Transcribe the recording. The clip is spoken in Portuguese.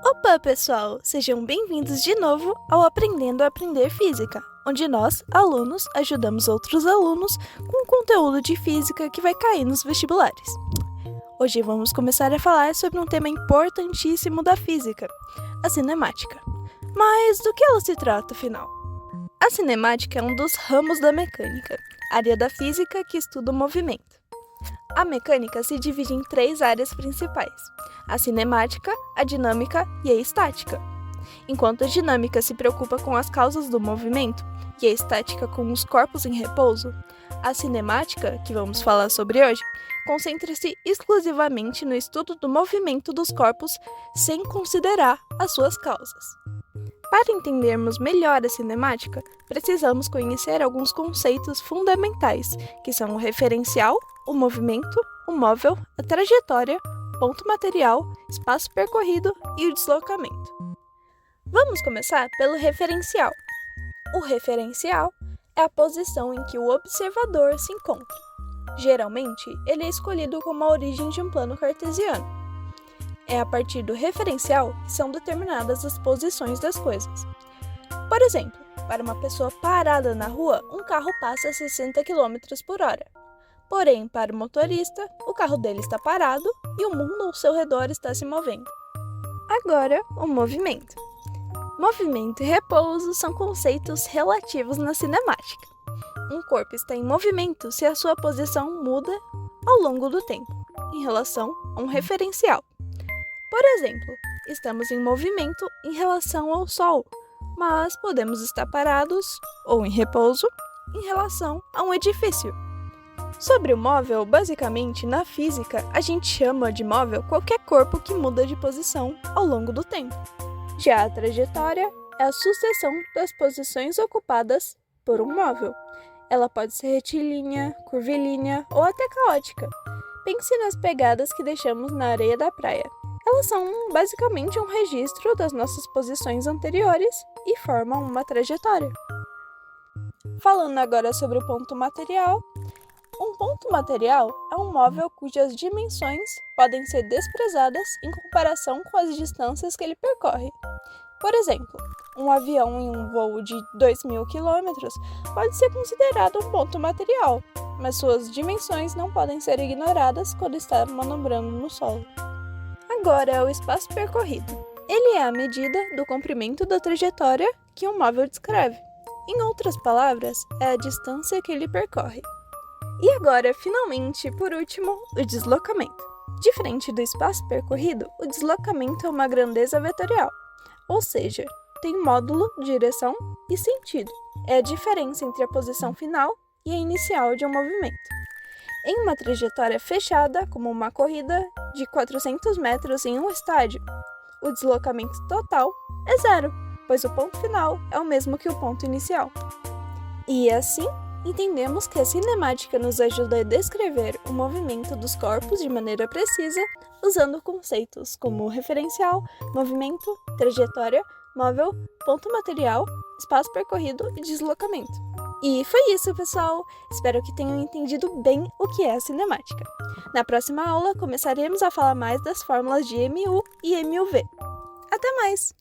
Opa, pessoal! Sejam bem-vindos de novo ao Aprendendo a Aprender Física, onde nós, alunos, ajudamos outros alunos com conteúdo de física que vai cair nos vestibulares. Hoje vamos começar a falar sobre um tema importantíssimo da física, a cinemática. Mas do que ela se trata, afinal? A cinemática é um dos ramos da mecânica, área da física que estuda o movimento. A mecânica se divide em 3 áreas principais: a cinemática, a dinâmica e a estática. Enquanto a dinâmica se preocupa com as causas do movimento e a estática com os corpos em repouso, a cinemática, que vamos falar sobre hoje, concentra-se exclusivamente no estudo do movimento dos corpos sem considerar as suas causas. Para entendermos melhor a cinemática, precisamos conhecer alguns conceitos fundamentais, que são o referencial, o movimento, o móvel, a trajetória, ponto material, espaço percorrido e o deslocamento. Vamos começar pelo referencial. O referencial é a posição em que o observador se encontra. Geralmente, ele é escolhido como a origem de um plano cartesiano. É a partir do referencial que são determinadas as posições das coisas. Por exemplo, para uma pessoa parada na rua, um carro passa a 60 km por hora. Porém, para o motorista, o carro dele está parado e o mundo ao seu redor está se movendo. Agora, o movimento. Movimento e repouso são conceitos relativos na cinemática. Um corpo está em movimento se a sua posição muda ao longo do tempo, em relação a um referencial. Por exemplo, estamos em movimento em relação ao Sol, mas podemos estar parados ou em repouso em relação a um edifício. Sobre o móvel, basicamente, na física, a gente chama de móvel qualquer corpo que muda de posição ao longo do tempo. Já a trajetória é a sucessão das posições ocupadas por um móvel. Ela pode ser retilínea, curvilínea ou até caótica. Pense nas pegadas que deixamos na areia da praia. Elas são basicamente um registro das nossas posições anteriores e formam uma trajetória. Falando agora sobre o ponto material, um ponto material é um móvel cujas dimensões podem ser desprezadas em comparação com as distâncias que ele percorre. Por exemplo, um avião em um voo de 2.000 km pode ser considerado um ponto material, mas suas dimensões não podem ser ignoradas quando está manobrando no solo. Agora é o espaço percorrido. Ele é a medida do comprimento da trajetória que um móvel descreve. Em outras palavras, é a distância que ele percorre. E agora, finalmente, por último, o deslocamento. Diferente do espaço percorrido, o deslocamento é uma grandeza vetorial, ou seja, tem módulo, direção e sentido. É a diferença entre a posição final e a inicial de um movimento. Em uma trajetória fechada, como uma corrida de 400 metros em um estádio, o deslocamento total é 0, pois o ponto final é o mesmo que o ponto inicial. E assim, entendemos que a cinemática nos ajuda a descrever o movimento dos corpos de maneira precisa, usando conceitos como referencial, movimento, trajetória, móvel, ponto material, espaço percorrido e deslocamento. E foi isso, pessoal! Espero que tenham entendido bem o que é a cinemática. Na próxima aula, começaremos a falar mais das fórmulas de MU e MUV. Até mais!